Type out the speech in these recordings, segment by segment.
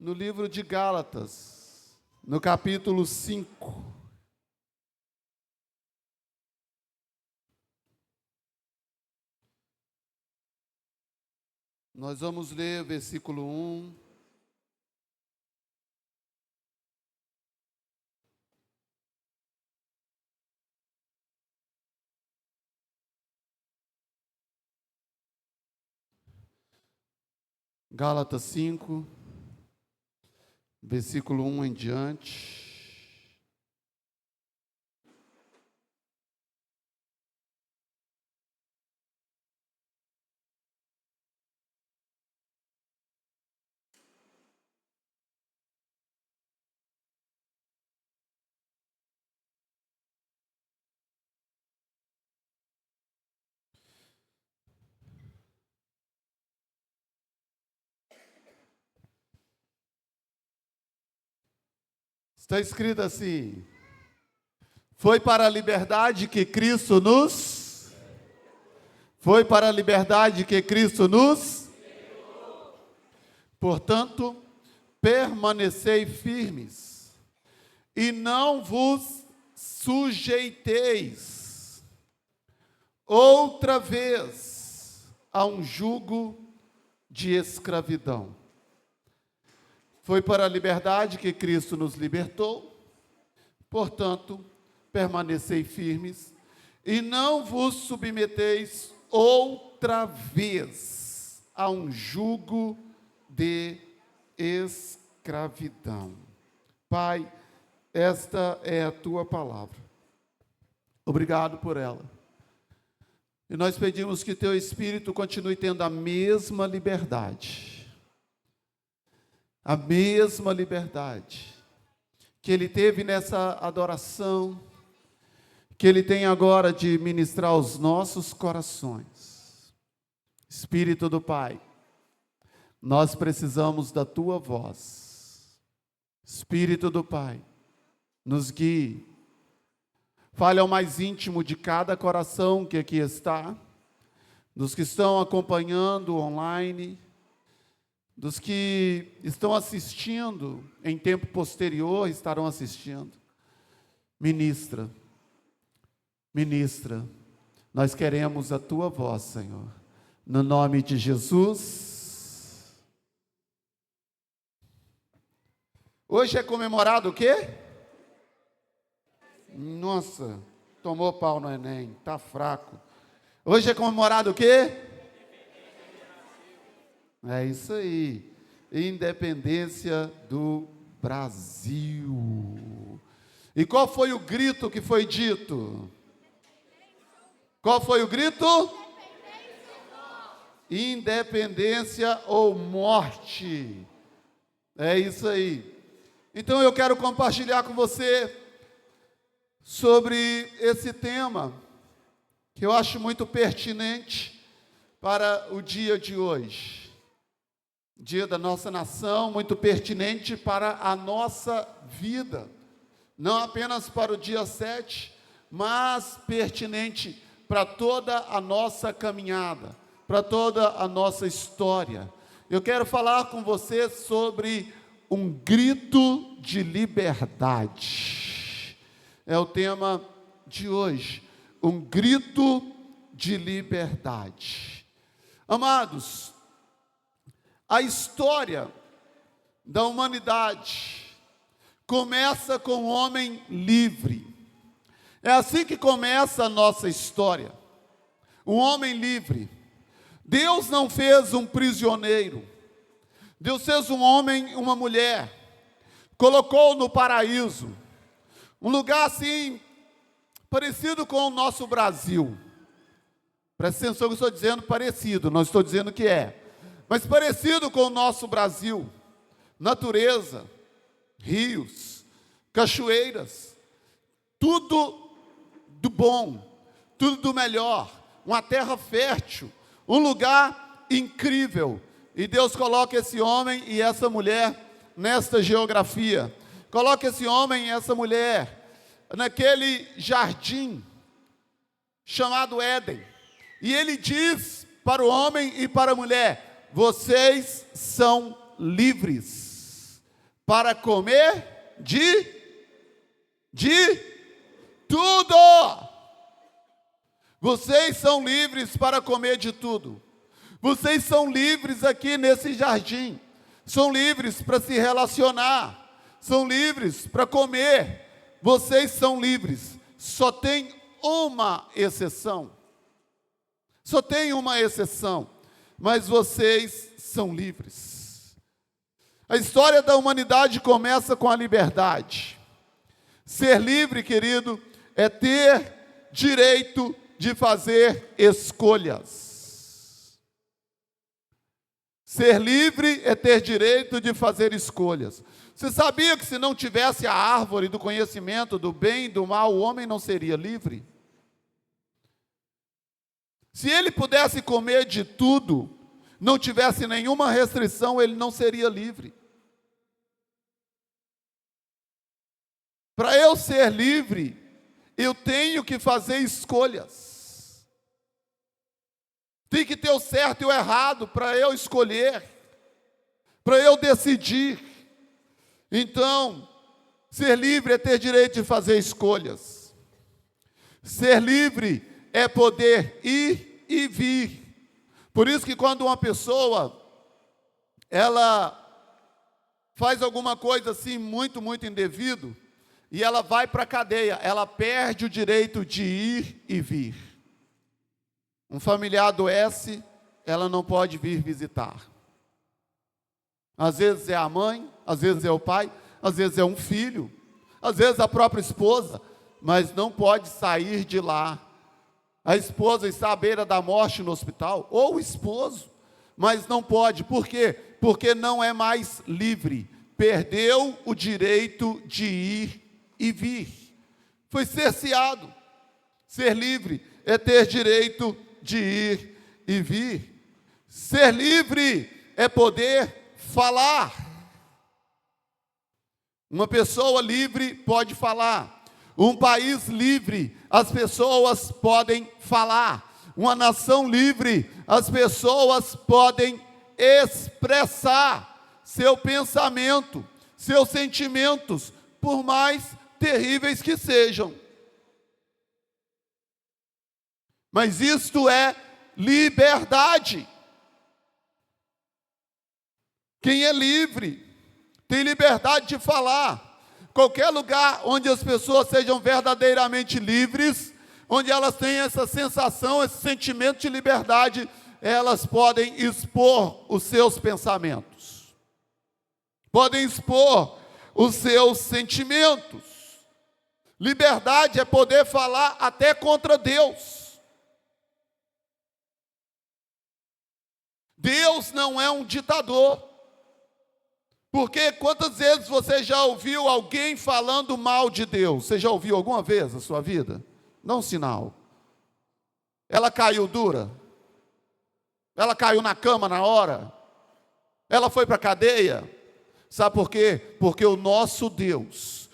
no livro de Gálatas, no capítulo 5. Nós vamos ler o versículo 1. Gálatas 5, versículo 1 em diante. Está escrito assim: foi para a liberdade que Cristo nos... Foi para a liberdade que Cristo nos... Portanto, permanecei firmes, e não vos sujeiteis outra vez a um jugo de escravidão. Foi para a liberdade que Cristo nos libertou, portanto, permanecei firmes, e não vos submeteis outra vez a um jugo de escravidão. Pai, esta é a tua palavra. Obrigado por ela. E nós pedimos que teu Espírito continue tendo a mesma liberdade que ele teve nessa adoração, que ele tem agora de ministrar aos nossos corações. Espírito do Pai, nós precisamos da tua voz. Espírito do Pai, nos guie. Fale ao mais íntimo de cada coração que aqui está, dos que estão acompanhando online, dos que estão assistindo em tempo posterior, estarão assistindo. Ministra, nós queremos a tua voz, Senhor, no nome de Jesus. Hoje é comemorado o quê? Nossa, tomou pau no Enem, tá fraco. Hoje é comemorado o quê? É isso aí, independência do Brasil. E qual foi o grito que foi dito? Qual foi o grito? Independência ou morte. É isso aí. Então eu quero compartilhar com você sobre esse tema, que eu acho muito pertinente para o dia de hoje. Dia da nossa nação, muito pertinente para a nossa vida, não apenas para o dia 7, mas pertinente para toda a nossa caminhada, para toda a nossa história. Eu quero falar com você sobre um grito de liberdade. É o tema de hoje, um grito de liberdade. Amados, a história da humanidade começa com o homem livre. É assim que começa a nossa história. Um homem livre. Deus não fez um prisioneiro. Deus fez um homem e uma mulher. Colocou no paraíso. Um lugar assim, parecido com o nosso Brasil. Presta atenção que eu estou dizendo parecido, não estou dizendo que é. Mas parecido com o nosso Brasil, natureza, rios, cachoeiras, tudo do bom, tudo do melhor, uma terra fértil, um lugar incrível. E Deus coloca esse homem e essa mulher nesta geografia, coloca esse homem e essa mulher naquele jardim chamado Éden, e ele diz para o homem e para a mulher: vocês são livres. para comer de tudo. Vocês são livres para comer de tudo. Vocês são livres aqui nesse jardim. São livres para se relacionar. São livres para comer. Vocês são livres. Só tem uma exceção. Só tem uma exceção. Mas vocês são livres. A história da humanidade começa com a liberdade. Ser livre, querido, é ter direito de fazer escolhas. Ser livre é ter direito de fazer escolhas. Você sabia que se não tivesse a árvore do conhecimento do bem e do mal, o homem não seria livre? Se ele pudesse comer de tudo, não tivesse nenhuma restrição, ele não seria livre. Para eu ser livre, eu tenho que fazer escolhas. Tem que ter o certo e o errado para eu escolher, para eu decidir. Então, ser livre é ter direito de fazer escolhas. Ser livre é poder ir e vir. Por isso que quando uma pessoa, ela faz alguma coisa assim muito indevido, e ela vai para a cadeia, ela perde o direito de ir e vir. Um familiar adoece, ela não pode vir visitar. Às vezes é a mãe, às vezes é o pai, às vezes é um filho, às vezes a própria esposa, mas não pode sair de lá. A esposa está à beira da morte no hospital, ou o esposo, mas não pode. Por quê? Porque não é mais livre. Perdeu o direito de ir e vir. Foi cerceado. Ser livre é ter direito de ir e vir. Ser livre é poder falar. Uma pessoa livre pode falar. Um país livre, as pessoas podem falar. Uma nação livre, as pessoas podem expressar seu pensamento, seus sentimentos, por mais terríveis que sejam. Mas isto é liberdade. Quem é livre tem liberdade de falar. Qualquer lugar onde as pessoas sejam verdadeiramente livres, onde elas tenham essa sensação, esse sentimento de liberdade, elas podem expor os seus pensamentos, podem expor os seus sentimentos. Liberdade é poder falar até contra Deus. Deus não é um ditador. Porque quantas vezes você já ouviu alguém falando mal de Deus? Você já ouviu alguma vez na sua vida? Dá um sinal. Ela caiu dura? Ela caiu na cama na hora? Ela foi para a cadeia? Sabe por quê? Porque o nosso Deus,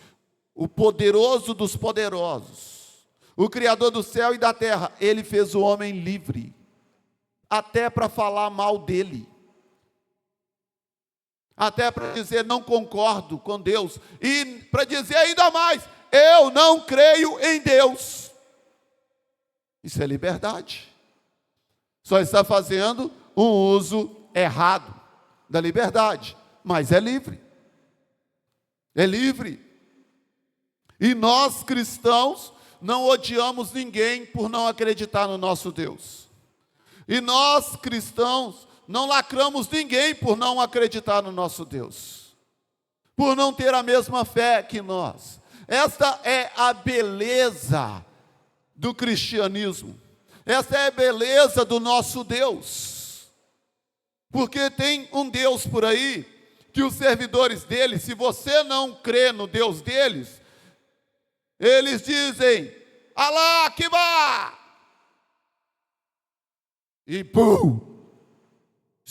o poderoso dos poderosos, o Criador do céu e da terra, Ele fez o homem livre, até para falar mal dele. Até para dizer não concordo com Deus, e para dizer ainda mais, eu não creio em Deus. Isso é liberdade. Só está fazendo um uso errado da liberdade, mas é livre. É livre. E nós cristãos não odiamos ninguém por não acreditar no nosso Deus. E nós cristãos não lacramos ninguém por não acreditar no nosso Deus, por não ter a mesma fé que nós. Esta é a beleza do cristianismo. Esta é a beleza do nosso Deus. Porque tem um Deus por aí, que os servidores dele, se você não crê no Deus deles, eles dizem, Alá Akbar! E pum!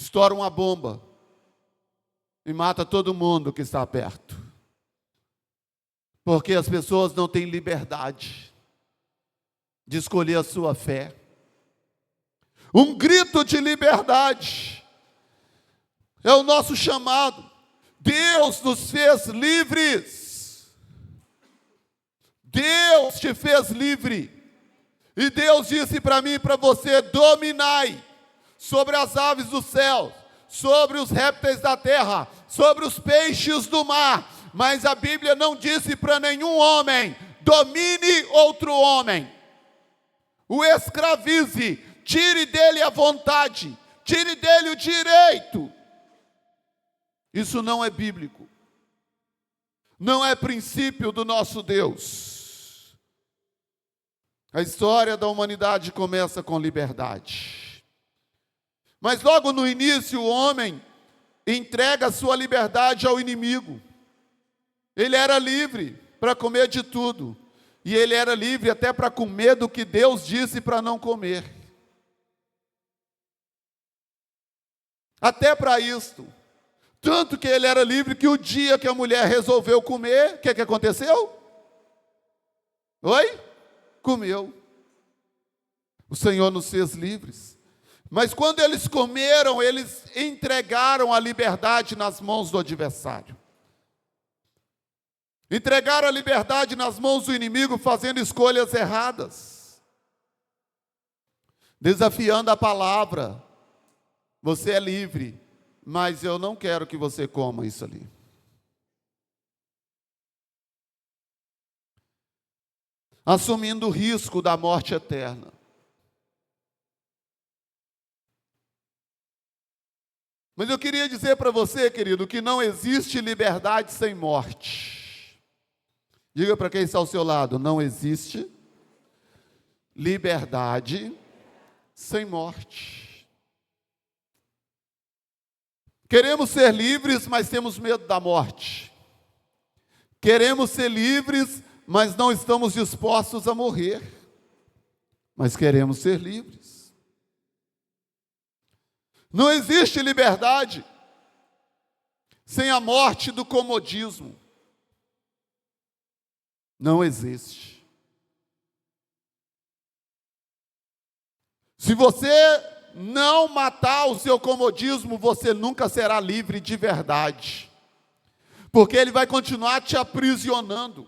Estoura uma bomba e mata todo mundo que está perto. Porque as pessoas não têm liberdade de escolher a sua fé. Um grito de liberdade é o nosso chamado. Deus nos fez livres. Deus te fez livre. E Deus disse para mim e para você: dominai sobre as aves do céu, sobre os répteis da terra, sobre os peixes do mar. Mas a Bíblia não disse para nenhum homem: domine outro homem. O escravize, tire dele a vontade, tire dele o direito. Isso não é bíblico. Não é princípio do nosso Deus. A história da humanidade começa com liberdade. Mas logo no início o homem entrega a sua liberdade ao inimigo. Ele era livre para comer de tudo. E ele era livre até para comer do que Deus disse para não comer. Até para isto. Tanto que ele era livre que o dia que a mulher resolveu comer, o que aconteceu? Oi? Comeu. O Senhor nos fez livres. Mas quando eles comeram, eles entregaram a liberdade nas mãos do adversário. Entregaram a liberdade nas mãos do inimigo, fazendo escolhas erradas. Desafiando a palavra. Você é livre, mas eu não quero que você coma isso ali. Assumindo o risco da morte eterna. Mas eu queria dizer para você, querido, que não existe liberdade sem morte. Diga para quem está ao seu lado: não existe liberdade sem morte. Queremos ser livres, mas temos medo da morte. Queremos ser livres, mas não estamos dispostos a morrer. Mas queremos ser livres. Não existe liberdade sem a morte do comodismo. Não existe. Se você não matar o seu comodismo, você nunca será livre de verdade. Porque ele vai continuar te aprisionando.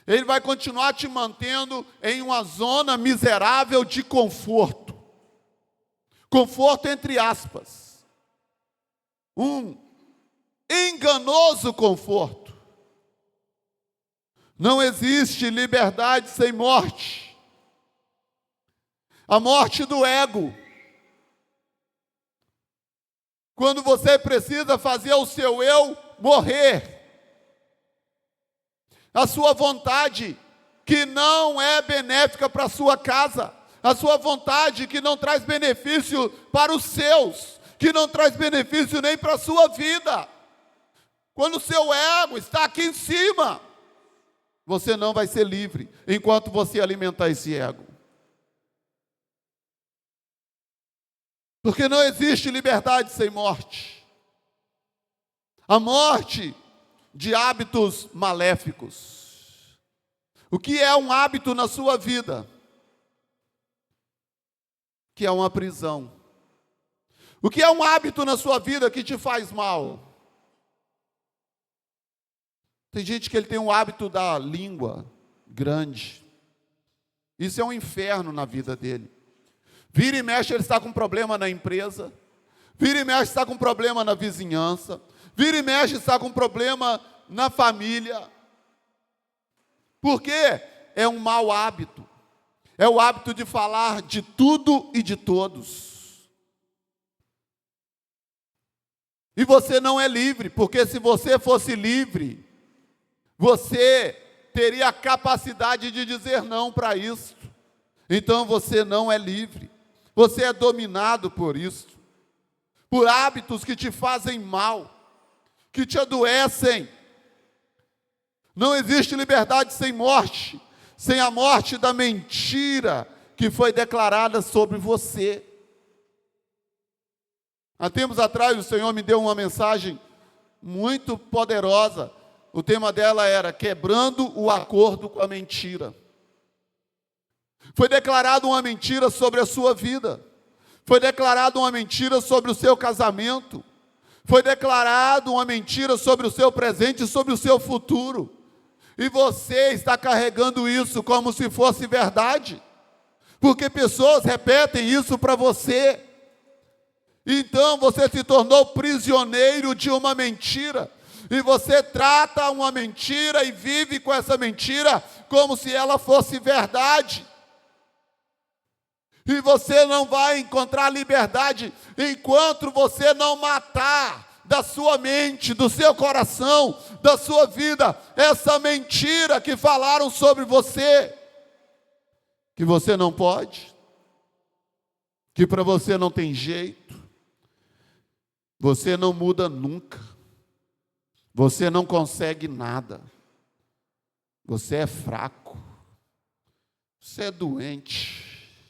Ele vai continuar te mantendo em uma zona miserável de conforto. Conforto entre aspas. Um enganoso conforto. Não existe liberdade sem morte. A morte do ego. Quando você precisa fazer o seu eu morrer. A sua vontade que não é benéfica para a sua casa. A sua vontade que não traz benefício para os seus. Que não traz benefício nem para a sua vida. Quando o seu ego está aqui em cima, você não vai ser livre enquanto você alimentar esse ego. Porque não existe liberdade sem morte. A morte de hábitos maléficos. O que é um hábito na sua vida? Que é uma prisão. O que é um hábito na sua vida que te faz mal? Tem gente que ele tem um hábito da língua grande. Isso é um inferno na vida dele. Vira e mexe, ele está com problema na empresa. Vira e mexe, está com problema na vizinhança. Vira e mexe, está com problema na família. Por quê? É um mau hábito. É o hábito de falar de tudo e de todos. E você não é livre, porque se você fosse livre, você teria a capacidade de dizer não para isso. Então você não é livre. Você é dominado por isso. Por hábitos que te fazem mal, que te adoecem. Não existe liberdade sem morte, sem a morte da mentira que foi declarada sobre você. Há tempos atrás o Senhor me deu uma mensagem muito poderosa. O tema dela era quebrando o acordo com a mentira. Foi declarada uma mentira sobre a sua vida. Foi declarada uma mentira sobre o seu casamento. Foi declarado uma mentira sobre o seu presente e sobre o seu futuro. E você está carregando isso como se fosse verdade. Porque pessoas repetem isso para você. Então você se tornou prisioneiro de uma mentira. E você trata uma mentira e vive com essa mentira como se ela fosse verdade. E você não vai encontrar liberdade enquanto você não matar da sua mente, do seu coração, da sua vida, essa mentira que falaram sobre você. Que você não pode, que para você não tem jeito, você não muda nunca, você não consegue nada, você é fraco, você é doente,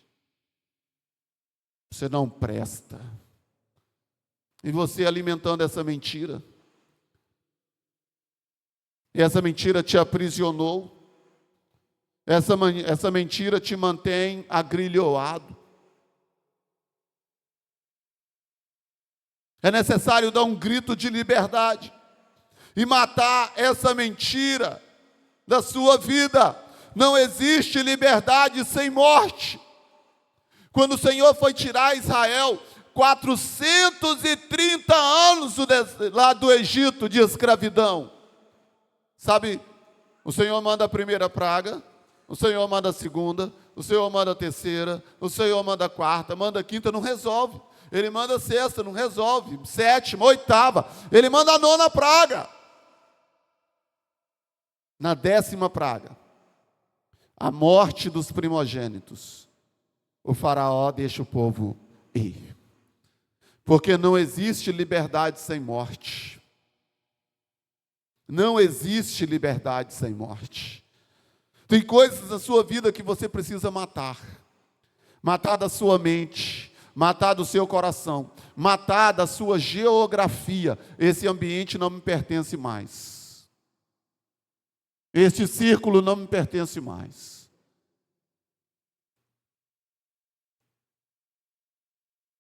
você não presta. E você alimentando essa mentira, e essa mentira te aprisionou, essa mentira te mantém agrilhoado. É necessário dar um grito de liberdade e matar essa mentira da sua vida. Não existe liberdade sem morte. Quando o Senhor foi tirar Israel, 430 anos lá do Egito de escravidão. Sabe, o Senhor manda a primeira praga, o Senhor manda a segunda, o Senhor manda a terceira, o Senhor manda a quarta, manda a quinta, não resolve. Ele manda a sexta, não resolve. Sétima, oitava, ele manda a nona praga. Na 10ª praga, a morte dos primogênitos, o faraó deixa o povo ir. Porque não existe liberdade sem morte. Não existe liberdade sem morte. Tem coisas na sua vida que você precisa matar. Matar da sua mente, matar do seu coração, matar da sua geografia. Esse ambiente não me pertence mais. Este círculo não me pertence mais.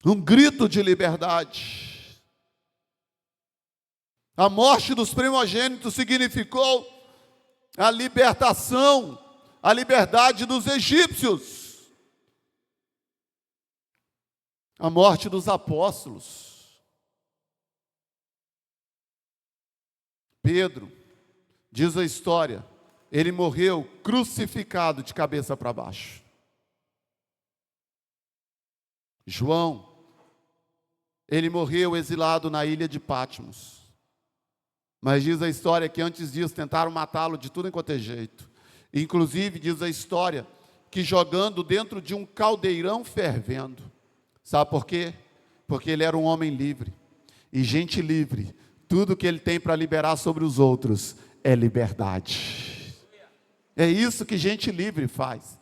Um grito de liberdade. A morte dos primogênitos significou a libertação, a liberdade dos egípcios. A morte dos apóstolos. Pedro, diz a história, ele morreu crucificado de cabeça para baixo. João, ele morreu exilado na ilha de Patmos. Mas diz a história que antes disso tentaram matá-lo de tudo enquanto é jeito. Inclusive diz a história que jogando dentro de um caldeirão fervendo. Sabe por quê? Porque ele era um homem livre. E gente livre, tudo que ele tem para liberar sobre os outros é liberdade. É isso que gente livre faz.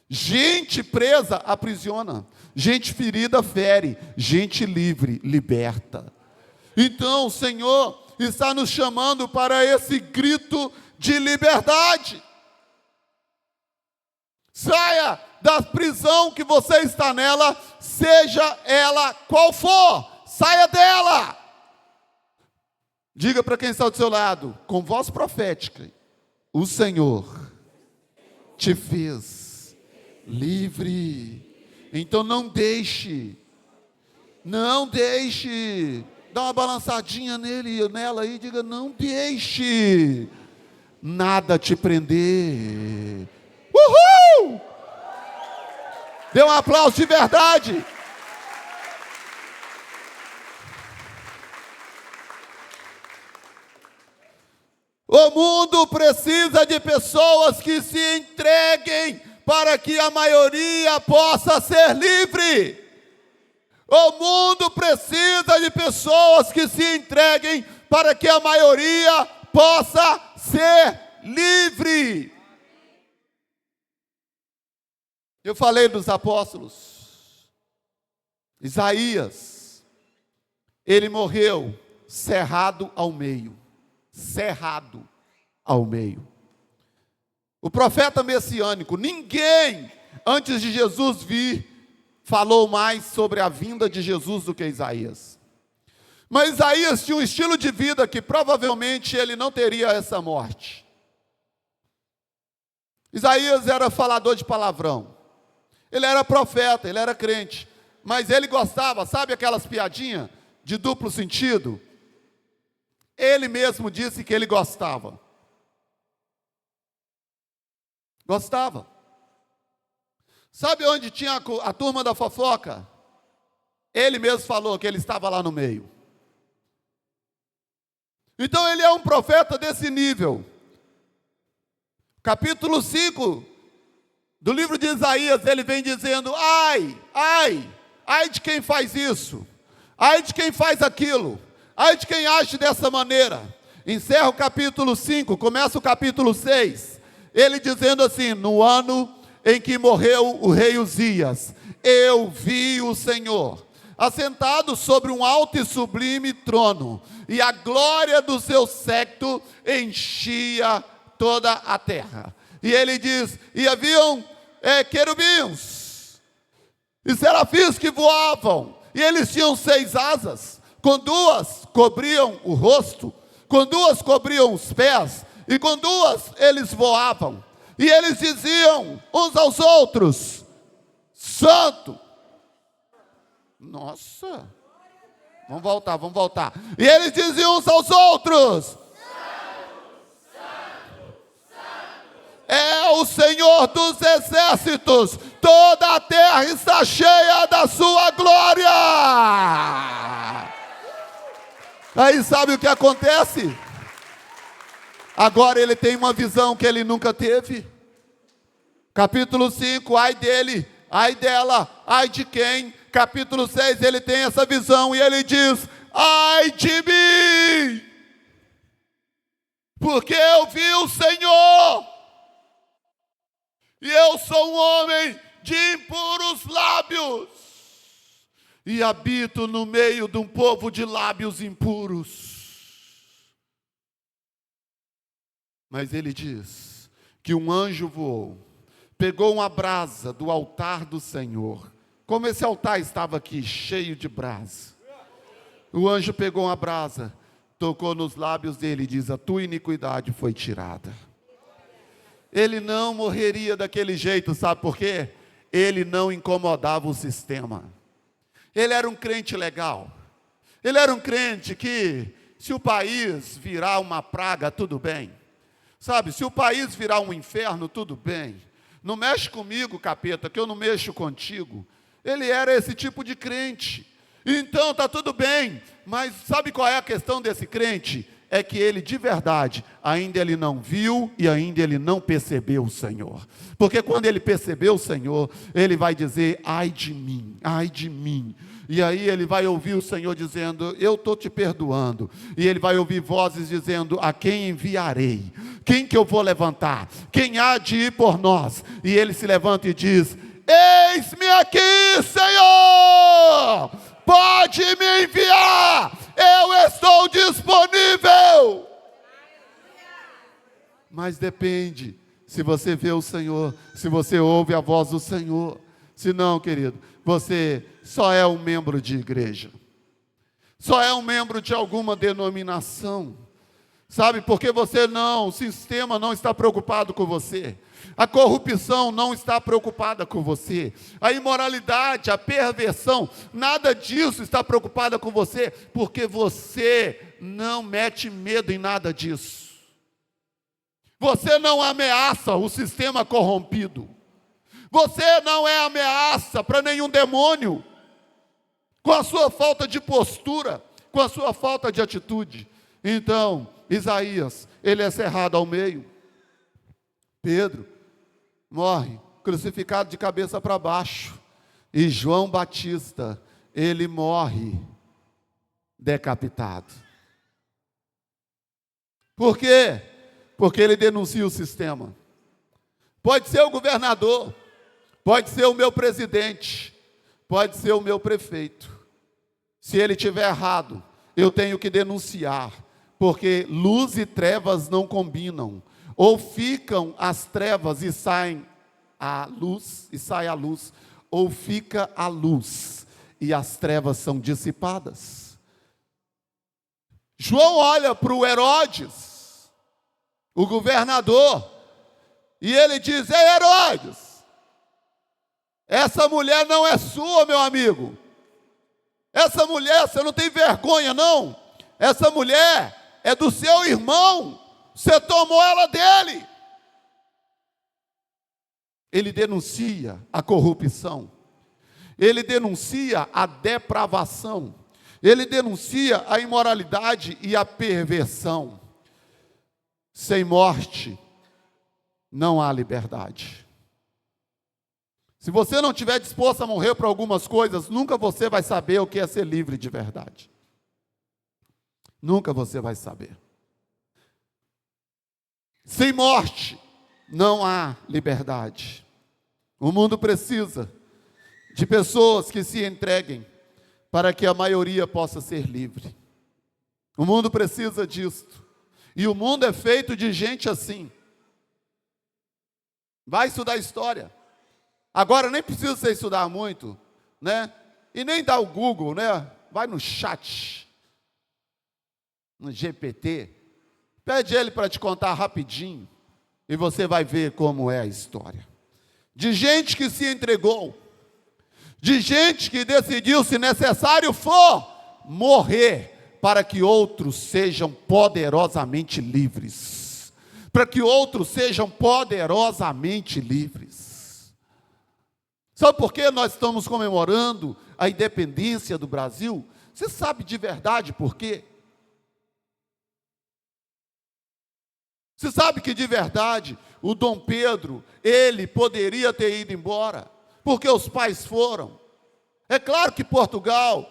Gente presa aprisiona, gente ferida fere, gente livre liberta. Então o Senhor está nos chamando para esse grito de liberdade. Saia da prisão que você está nela, seja ela qual for, saia dela. Diga para quem está do seu lado, com voz profética: o Senhor te fez livre. Então não deixe, dá uma balançadinha nela aí, diga: não deixe nada te prender. Uhul! Dê um aplauso de verdade. O mundo precisa de pessoas que se entreguem para que a maioria possa ser livre. O mundo precisa de pessoas que se entreguem para que a maioria possa ser livre. Eu falei dos apóstolos. Isaías, ele morreu cerrado ao meio. Cerrado ao meio. O profeta messiânico, ninguém antes de Jesus vir falou mais sobre a vinda de Jesus do que Isaías. Mas Isaías tinha um estilo de vida que provavelmente ele não teria essa morte. Isaías era falador de palavrão. Ele era profeta, ele era crente. Mas ele gostava, sabe aquelas piadinhas de duplo sentido? Ele mesmo disse que ele gostava. Gostava. Sabe onde tinha a turma da fofoca? Ele mesmo falou que ele estava lá no meio. Então ele é um profeta desse nível. Capítulo 5 do livro de Isaías, ele vem dizendo: ai, ai, ai de quem faz isso, ai de quem faz aquilo, ai de quem age dessa maneira. Encerra o capítulo 5, começa o capítulo 6, ele dizendo assim: no ano em que morreu o rei Uzias, eu vi o Senhor assentado sobre um alto e sublime trono, e a glória do seu séquito enchia toda a terra. E ele diz: e haviam querubins e serafins que voavam, e eles tinham 6 asas, com 2 cobriam o rosto, com 2 cobriam os pés, e com 2 eles voavam, e eles diziam uns aos outros: Santo. Nossa, vamos voltar. E eles diziam uns aos outros: é o Senhor dos exércitos, toda a terra está cheia da sua glória. Aí sabe o que acontece? Agora ele tem uma visão que ele nunca teve. Capítulo 5, ai dele, ai dela, ai de quem? Capítulo 6, ele tem essa visão e ele diz: ai de mim, porque eu vi o Senhor, e eu sou um homem de impuros lábios, e habito no meio de um povo de lábios impuros. Mas ele diz que um anjo voou, pegou uma brasa do altar do Senhor. Como esse altar estava aqui, cheio de brasa, o anjo pegou uma brasa, tocou nos lábios dele e diz: a tua iniquidade foi tirada. Ele não morreria daquele jeito, sabe por quê? Ele não incomodava o sistema. Ele era um crente legal. Ele era um crente que, se o país virar uma praga, tudo bem. Sabe, se o país virar um inferno, tudo bem. Não mexe comigo, capeta, que eu não mexo contigo. Ele era esse tipo de crente. Então está tudo bem. Mas sabe qual é a questão desse crente? É que ele de verdade, ainda ele não viu e ainda ele não percebeu o Senhor. Porque quando ele percebeu o Senhor, ele vai dizer: ai de mim, ai de mim. E aí ele vai ouvir o Senhor dizendo: eu estou te perdoando. E ele vai ouvir vozes dizendo: a quem enviarei? Quem que eu vou levantar? Quem há de ir por nós? E ele se levanta e diz: eis-me aqui, Senhor, pode me enviar, eu estou disponível. Mas depende, se você vê o Senhor, se você ouve a voz do Senhor. Se não, querido, você só é um membro de igreja, só é um membro de alguma denominação, sabe, porque você não, o sistema não está preocupado com você. A corrupção não está preocupada com você. A imoralidade, a perversão, nada disso está preocupada com você, porque você não mete medo em nada disso. Você não ameaça o sistema corrompido. Você não é ameaça para nenhum demônio, com a sua falta de postura, com a sua falta de atitude. Então, Isaías, ele é cerrado ao meio. Pedro morre crucificado de cabeça para baixo. E João Batista, ele morre decapitado. Por quê? Porque ele denuncia o sistema. Pode ser o governador, pode ser o meu presidente, pode ser o meu prefeito. Se ele estiver errado, eu tenho que denunciar, porque luz e trevas não combinam. Ou ficam as trevas e saem a luz, ou fica a luz e as trevas são dissipadas. João olha para o Herodes, o governador, e ele diz: ei, Herodes, essa mulher não é sua, meu amigo. Essa mulher, você não tem vergonha, não? Essa mulher é do seu irmão. Você tomou ela dele. Ele denuncia a corrupção. Ele denuncia a depravação. Ele denuncia a imoralidade e a perversão. Sem morte, não há liberdade. Se você não estiver disposto a morrer por algumas coisas, nunca você vai saber o que é ser livre de verdade. Nunca você vai saber. Sem morte, não há liberdade. O mundo precisa de pessoas que se entreguem para que a maioria possa ser livre. O mundo precisa disto. E o mundo é feito de gente assim. Vai estudar história. Agora nem precisa você estudar muito, né? E nem dar o Google, né? Vai no chat, no GPT, pede ele para te contar rapidinho, e você vai ver como é a história. De gente que se entregou, de gente que decidiu, se necessário for, morrer, para que outros sejam poderosamente livres. Para que outros sejam poderosamente livres. Sabe por que nós estamos comemorando a independência do Brasil? Você sabe de verdade por quê? Você sabe que de verdade o Dom Pedro, ele poderia ter ido embora, porque os pais foram. É claro que Portugal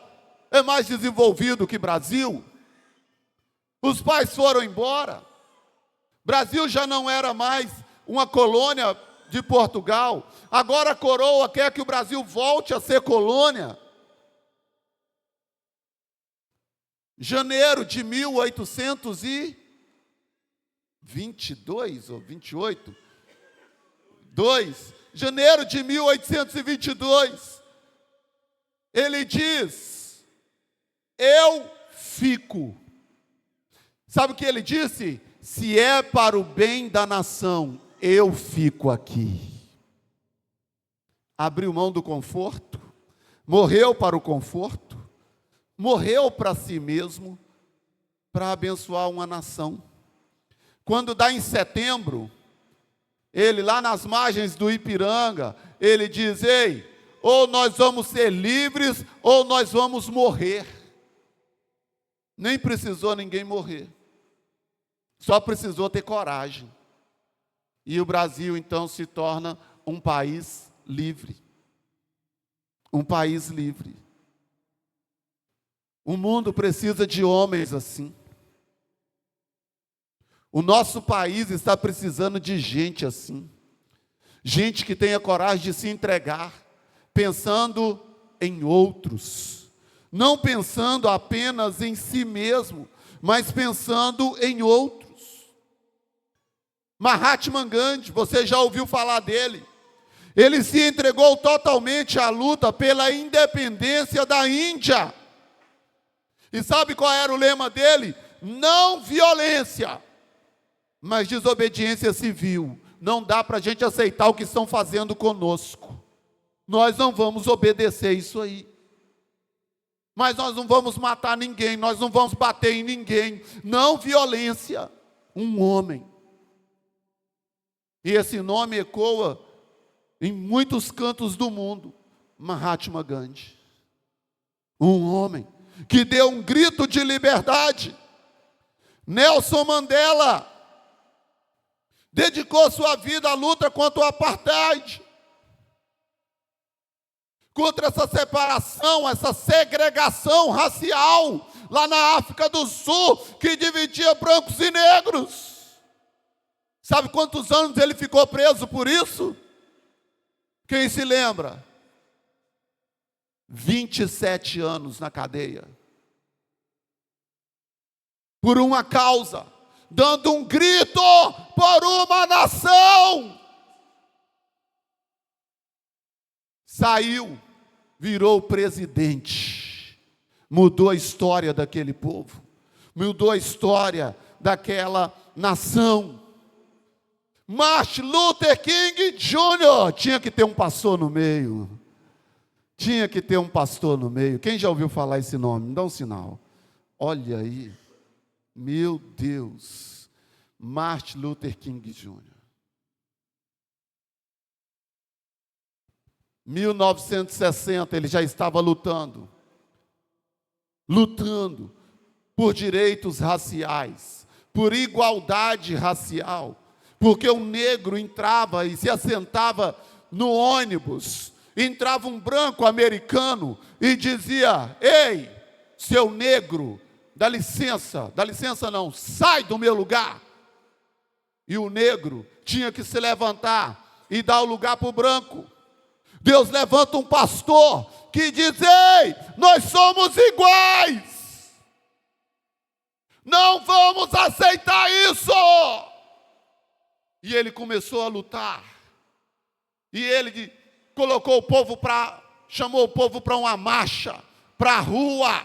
é mais desenvolvido que Brasil. Os pais foram embora. Brasil já não era mais uma colônia de Portugal. Agora a coroa quer que o Brasil volte a ser colônia. Janeiro de 1822 ou 28, janeiro de 1822, ele diz: eu fico. Sabe o que ele disse? Se é para o bem da nação, eu fico aqui. Abriu mão do conforto, morreu para o conforto, morreu para si mesmo, para abençoar uma nação. Quando dá em setembro, ele lá nas margens do Ipiranga, ele diz: ei, ou nós vamos ser livres, ou nós vamos morrer. Nem precisou ninguém morrer, só precisou ter coragem. E o Brasil então se torna um país livre. Um país livre. O mundo precisa de homens assim. O nosso país está precisando de gente assim. Gente que tenha coragem de se entregar, pensando em outros. Não pensando apenas em si mesmo, mas pensando em outros. Mahatma Gandhi, você já ouviu falar dele? Ele se entregou totalmente à luta pela independência da Índia. E sabe qual era o lema dele? Não violência, mas desobediência civil. Não dá para a gente aceitar o que estão fazendo conosco. Nós não vamos obedecer isso aí. Mas nós não vamos matar ninguém, nós não vamos bater em ninguém. Não violência. Um homem. E esse nome ecoa em muitos cantos do mundo. Mahatma Gandhi. Um homem que deu um grito de liberdade. Nelson Mandela dedicou sua vida à luta contra o apartheid, contra essa separação, essa segregação racial lá na África do Sul, que dividia brancos e negros. Sabe quantos anos ele ficou preso por isso? Quem se lembra? 27 anos na cadeia. Por uma causa, dando um grito por uma nação. Saiu, virou presidente, mudou a história daquele povo. mudou a história daquela nação. Martin Luther King Jr. tinha que ter um pastor no meio. Tinha que ter um pastor no meio. Quem já ouviu falar esse nome? Me dá um sinal. Olha aí. Meu Deus. Martin Luther King Jr. 1960 ele já estava lutando por direitos raciais, por igualdade racial, porque o negro entrava e se assentava no ônibus, entrava um branco americano e dizia: ei, seu negro, dá licença não, sai do meu lugar. E o negro tinha que se levantar e dar o lugar para o branco. Deus levanta um pastor que diz: ei, nós somos iguais, não vamos aceitar isso. E ele começou a lutar, e ele colocou o povo chamou o povo para uma marcha, para a rua.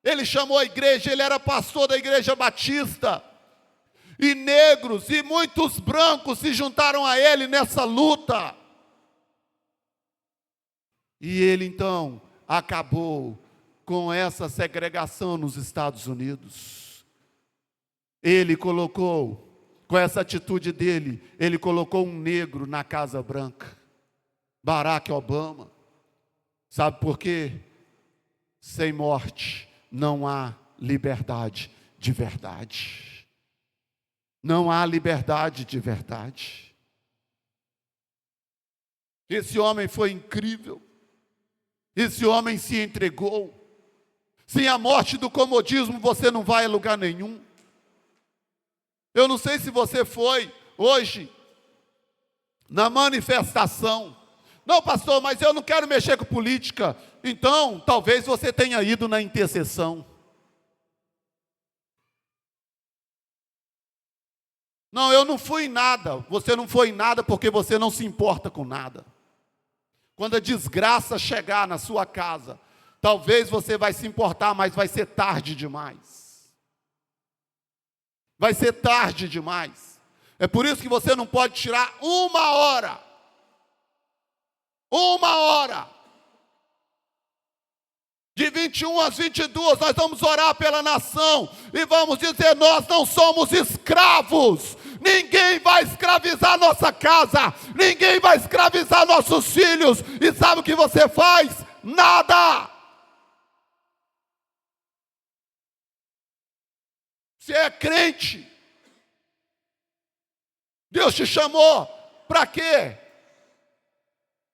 Ele chamou a igreja, ele era pastor da igreja batista, e negros e muitos brancos se juntaram a ele nessa luta. E ele então acabou com essa segregação nos Estados Unidos. Ele colocou, com essa atitude dele, ele colocou um negro na Casa Branca, Barack Obama. Sabe por quê? Sem morte não há liberdade de verdade. Não há liberdade de verdade. Esse homem foi incrível. Esse homem se entregou. Sem a morte do comodismo, você não vai a lugar nenhum. Eu não sei se você foi hoje na manifestação. Não, pastor, mas eu não quero mexer com política. Então, talvez você tenha ido na intercessão. Não, eu não fui em nada. Você não foi em nada porque você não se importa com nada. Quando a desgraça chegar na sua casa, talvez você vai se importar, mas vai ser tarde demais. Vai ser tarde demais. É por isso que você não pode tirar uma hora. De 21 às 22, nós vamos orar pela nação e vamos dizer: nós não somos escravos. Ninguém vai escravizar nossa casa, ninguém vai escravizar nossos filhos. E sabe o que você faz? Nada. Você é crente. Deus te chamou para quê?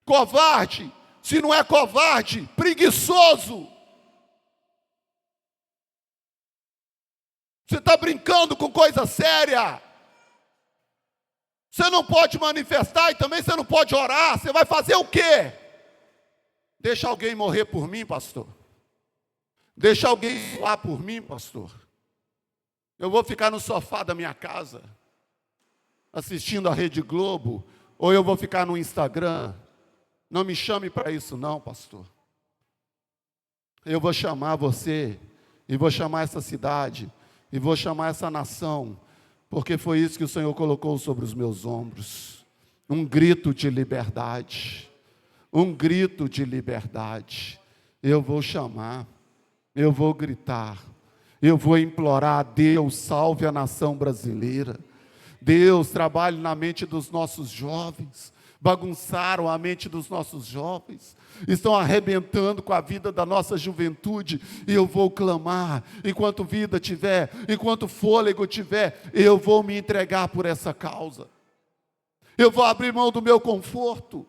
Covarde? Se não é covarde, preguiçoso. Você está brincando com coisa séria. Você não pode manifestar e também você não pode orar. Você vai fazer o quê? Deixa alguém morrer por mim, pastor? Deixa alguém lá por mim, pastor? Eu vou ficar no sofá da minha casa, assistindo a Rede Globo, ou eu vou ficar no Instagram? Não me chame para isso não, pastor. Eu vou chamar você, e vou chamar essa cidade, e vou chamar essa nação, porque foi isso que o Senhor colocou sobre os meus ombros. Um grito de liberdade. Um grito de liberdade. Eu vou chamar, eu vou gritar, eu vou implorar: Deus, salve a nação brasileira. Deus, trabalhe na mente dos nossos jovens. Bagunçaram a mente dos nossos jovens, estão arrebentando com a vida da nossa juventude, e eu vou clamar: enquanto vida tiver, enquanto fôlego tiver, eu vou me entregar por essa causa, eu vou abrir mão do meu conforto,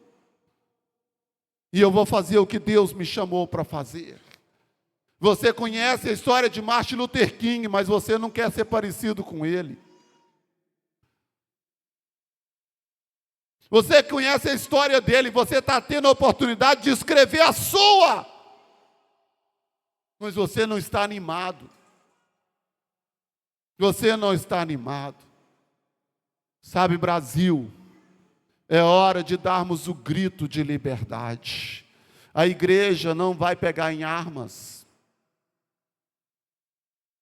e eu vou fazer o que Deus me chamou para fazer. Você conhece a história de Martin Luther King, mas você não quer ser parecido com ele. Você conhece a história dele, você está tendo a oportunidade de escrever a sua, mas você não está animado. Você não está animado. Sabe, Brasil, é hora de darmos o grito de liberdade. A igreja não vai pegar em armas.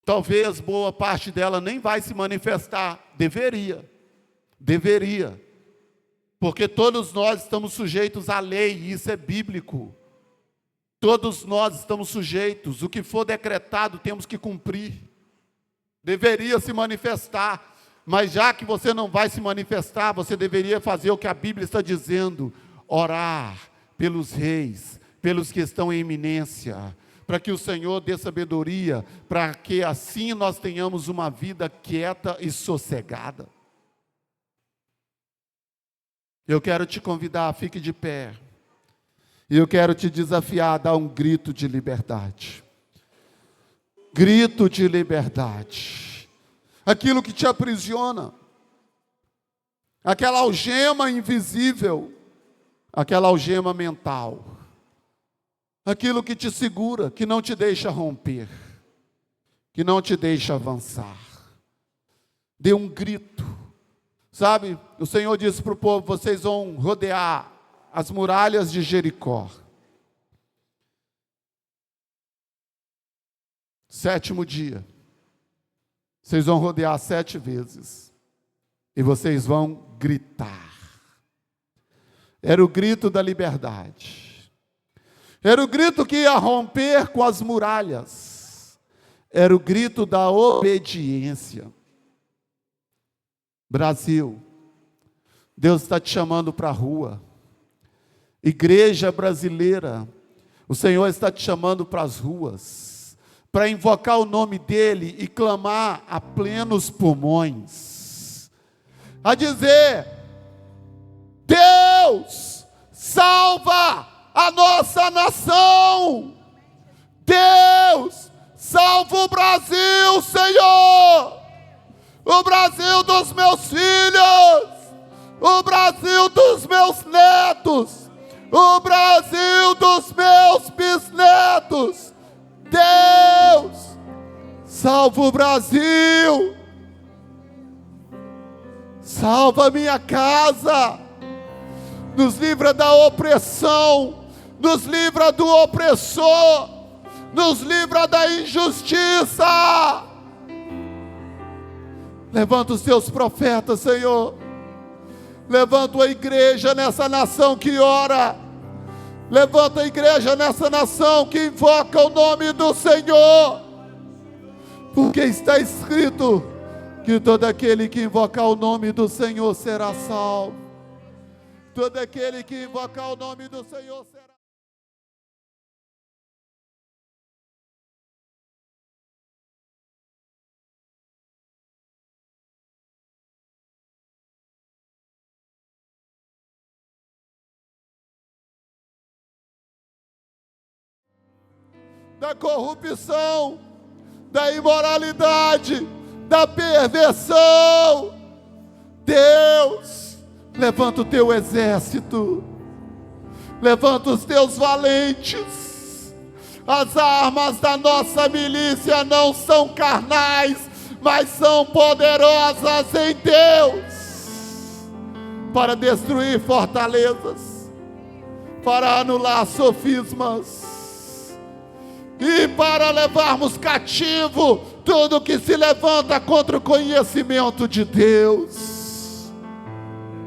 talvez boa parte dela nem vai se manifestar. Deveria. Porque todos nós estamos sujeitos à lei, e isso é bíblico. Todos nós estamos sujeitos, o que for decretado temos que cumprir. Deveria se manifestar, mas já que você não vai se manifestar, você deveria fazer o que a Bíblia está dizendo: orar pelos reis, pelos que estão em eminência, para que o Senhor dê sabedoria, para que assim nós tenhamos uma vida quieta e sossegada. Eu quero te convidar, fique de pé. E eu quero te desafiar a dar um grito de liberdade. Grito de liberdade. Aquilo que te aprisiona. Aquela algema invisível. Aquela algema mental. Aquilo que te segura, que não te deixa romper. Que não te deixa avançar. Dê um grito. Sabe, o Senhor disse para o povo: vocês vão rodear as muralhas de Jericó. 7º dia. Vocês vão rodear 7 vezes. E vocês vão gritar. Era o grito da liberdade. Era o grito que ia romper com as muralhas. Era o grito da obediência. Brasil, Deus está te chamando para a rua. Igreja brasileira, o Senhor está te chamando para as ruas, para invocar o nome dEle e clamar a plenos pulmões, a dizer: Deus, salva a nossa nação, Deus, salva o Brasil, Senhor, o Brasil dos meus filhos, o Brasil dos meus netos, o Brasil dos meus bisnetos. Deus, salva o Brasil, salva a minha casa, nos livra da opressão, nos livra do opressor, nos livra da injustiça. Levanta os teus profetas, Senhor. Levanta a igreja nessa nação que ora. Levanta a igreja nessa nação que invoca o nome do Senhor. Porque está escrito que todo aquele que invocar o nome do Senhor será salvo. Todo aquele que invocar o nome do Senhor será. Da corrupção, da imoralidade, da perversão. Deus, levanta o teu exército, levanta os teus valentes. As armas da nossa milícia não são carnais, mas são poderosas em Deus, para destruir fortalezas, para anular sofismas, e para levarmos cativo tudo que se levanta contra o conhecimento de Deus.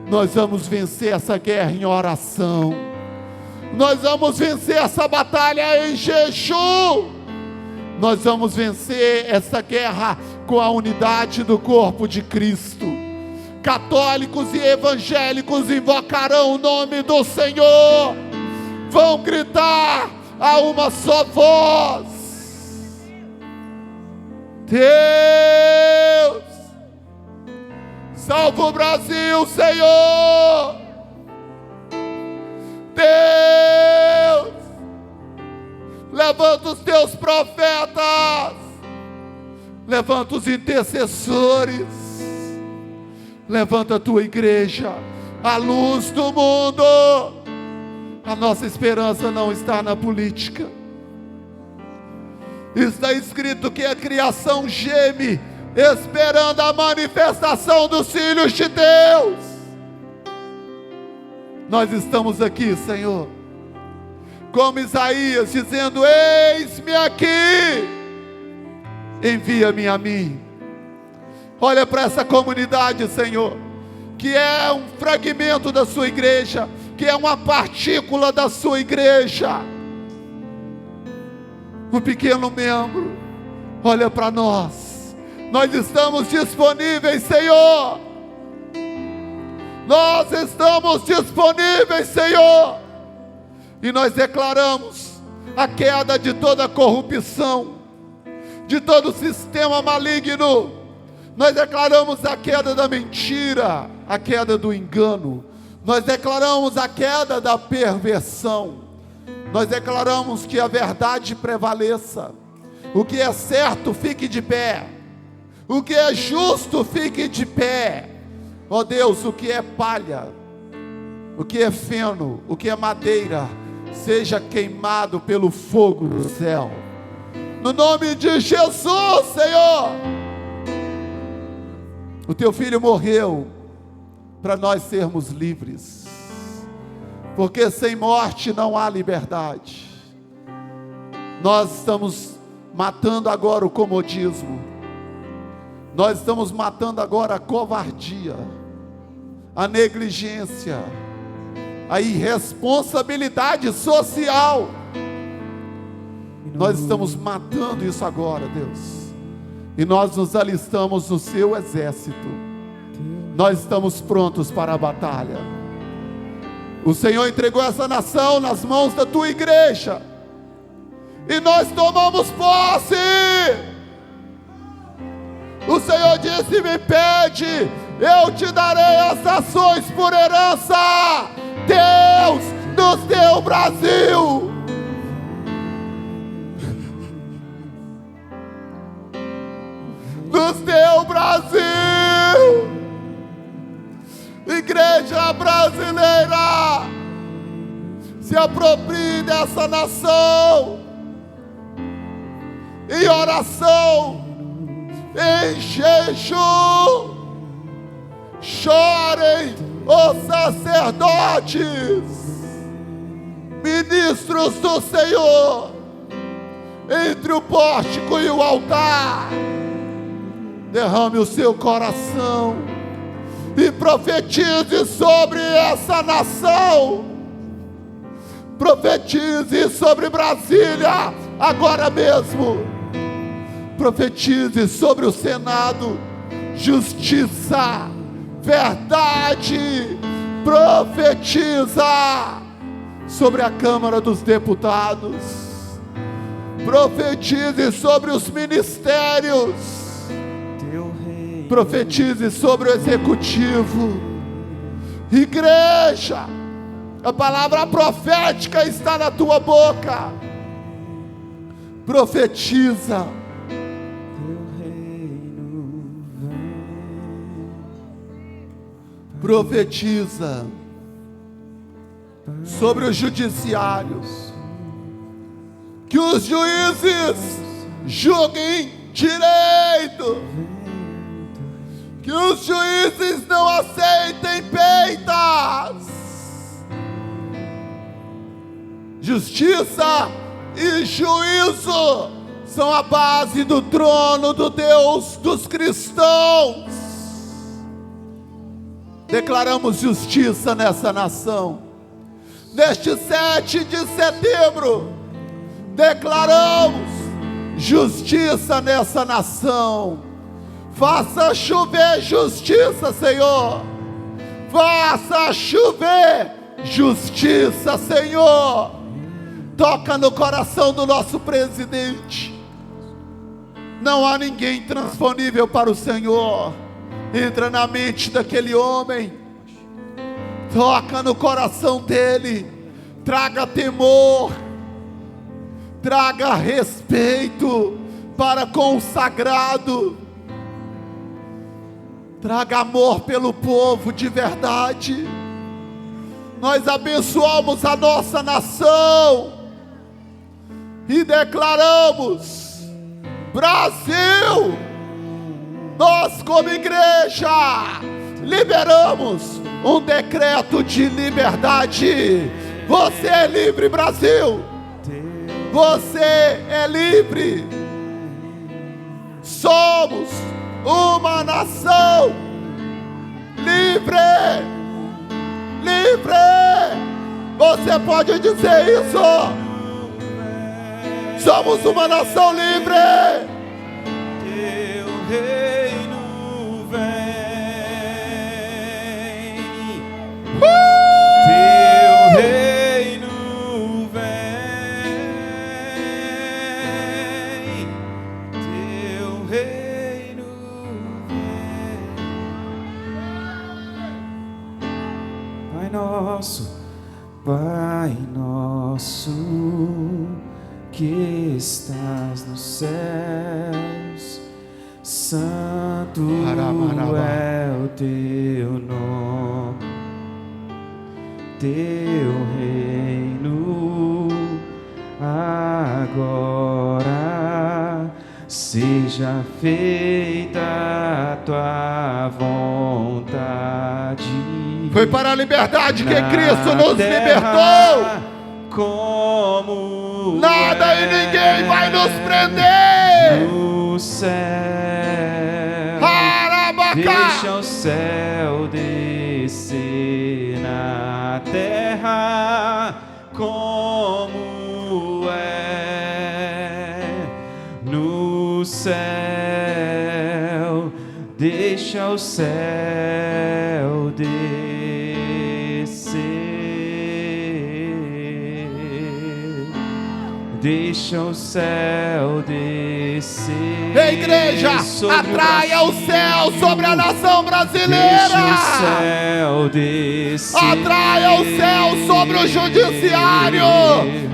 Nós vamos vencer essa guerra em oração. Nós vamos vencer essa batalha em jejum. Nós vamos vencer essa guerra com a unidade do corpo de Cristo. Católicos e evangélicos invocarão o nome do Senhor. Vão gritar a uma só voz: Deus, salva o Brasil, Senhor. Deus, levanta os teus profetas, levanta os intercessores, levanta a tua igreja, a luz do mundo. A nossa esperança não está na política. Está escrito que a criação geme, esperando a manifestação dos filhos de Deus. Nós estamos aqui, Senhor, como Isaías, dizendo: eis-me aqui, envia-me a mim. Olha para essa comunidade, Senhor, que é um fragmento da sua igreja, que é uma partícula da sua igreja, um pequeno membro. Olha para nós, nós estamos disponíveis, Senhor. Nós estamos disponíveis, Senhor, e nós declaramos a queda de toda corrupção, de todo sistema maligno. Nós declaramos a queda da mentira, a queda do engano. Nós declaramos a queda da perversão. Nós declaramos que a verdade prevaleça. O que é certo, fique de pé. O que é justo, fique de pé. Ó Deus, o que é palha, o que é feno, o que é madeira, seja queimado pelo fogo do céu. No nome de Jesus, Senhor. O teu filho morreu para nós sermos livres, porque sem morte não há liberdade. Nós estamos matando agora o comodismo, nós estamos matando agora a covardia, a negligência, a irresponsabilidade social. Nós estamos matando isso agora, Deus. E nós nos alistamos no seu exército. Nós estamos prontos para a batalha. O Senhor entregou essa nação nas mãos da tua igreja, e nós tomamos posse. O Senhor disse: me pede, eu te darei as nações por herança. Deus nos deu o Brasil. Nos deu o Brasil. Igreja brasileira, se aproprie dessa nação em oração, em jejum. Chorem os sacerdotes, ministros do Senhor, entre o pórtico e o altar. Derrame o seu coração e profetize sobre essa nação. Profetize sobre Brasília agora mesmo. Profetize sobre o Senado. Justiça, verdade. Profetiza sobre a Câmara dos Deputados. Profetize sobre os ministérios. Profetize sobre o executivo. Igreja, a palavra profética está na tua boca. Profetiza. Profetiza sobre os judiciários, que os juízes julguem direito, que os juízes não aceitem peitas. Justiça e juízo são a base do trono do Deus dos cristãos. Declaramos justiça nessa nação. Neste 7 de setembro, declaramos justiça nessa nação. Faça chover justiça, Senhor. Faça chover justiça, Senhor. Toca no coração do nosso presidente. Não há ninguém transponível para o Senhor. Entra na mente daquele homem. Toca no coração dele. Traga temor. Traga respeito para com o sagrado. Traga amor pelo povo de verdade. Nós abençoamos a nossa nação e declaramos: Brasil, nós como igreja liberamos um decreto de liberdade. Você é livre, Brasil. Você é livre. Somos uma nação livre. Livre. Você pode dizer isso? Somos uma nação livre. Teu reino vem. Teu reino vem. Teu reino vem. Pai nosso, que estás nos céus, santo é o teu nome, teu reino agora seja feita a tua vontade. Foi para a liberdade que Cristo nos libertou. Como nada e ninguém vai nos prender. No céu, deixa o céu descer na terra, como é no céu. Deixa o céu descer. Deixa o céu descer. Ei, igreja, atraia o céu sobre a nação brasileira. Deixa o céu descer. Atraia o céu sobre o judiciário.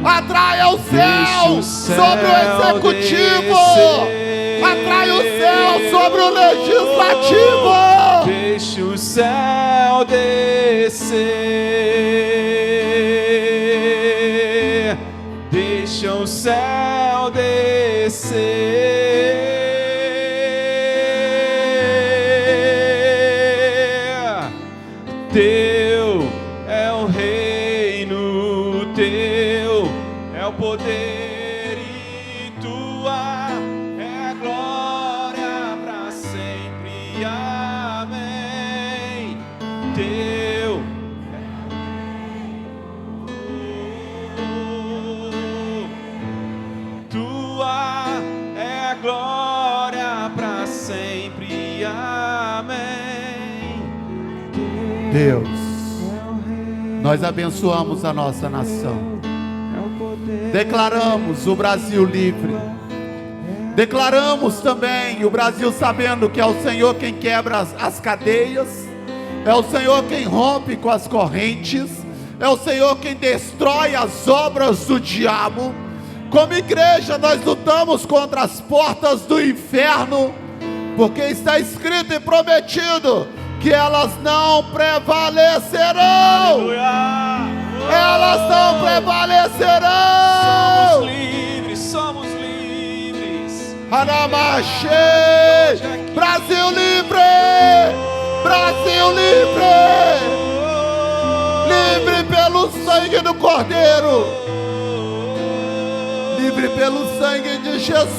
Atraia o céu sobre o executivo. Atraia o céu sobre o legislativo. Deixa o céu descer. Deixa o céu descer. Teu é o reino, teu é o poder e tua é a glória para sempre. Amém. Teu é a glória para sempre. Amém. Deus, nós abençoamos a nossa nação. Declaramos o Brasil livre. Declaramos também o Brasil sabendo que é o Senhor quem quebra as cadeias, é o Senhor quem rompe com as correntes, é o Senhor quem destrói as obras do diabo. Como igreja nós lutamos contra as portas do inferno, porque está escrito e prometido que elas não prevalecerão. Aleluia. Elas não prevalecerão. Somos livres, somos livres. Hanamache, Brasil livre, Brasil livre, livre pelo sangue do Cordeiro, livre pelo sangue de Jesus.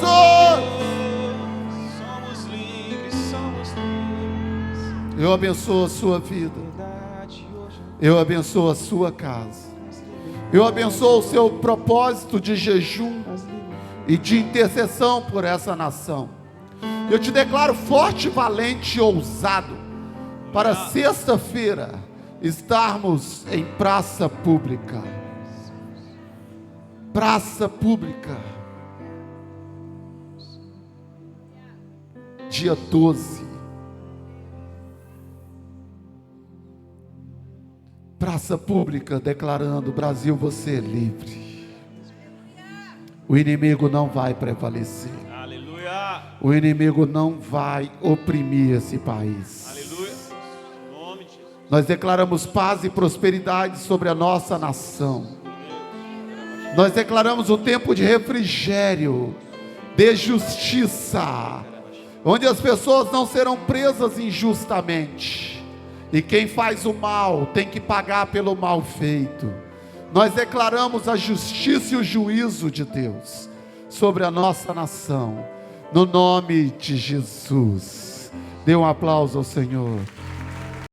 Somos livres, somos livres. Eu abençoo a sua vida. Eu abençoo a sua casa. Eu abençoo o seu propósito de jejum e de intercessão por essa nação. Eu te declaro forte, valente e ousado para sexta-feira estarmos em praça pública. Praça pública. Dia 12. Praça pública declarando: Brasil, você é livre. O inimigo não vai prevalecer. Aleluia. O inimigo não vai oprimir esse país. Aleluia. Em nome de Jesus. Nós declaramos paz e prosperidade sobre a nossa nação. Nós declaramos um tempo de refrigério, de justiça, onde as pessoas não serão presas injustamente. E quem faz o mal tem que pagar pelo mal feito. Nós declaramos a justiça e o juízo de Deus sobre a nossa nação. no nome de Jesus. Dê um aplauso ao Senhor.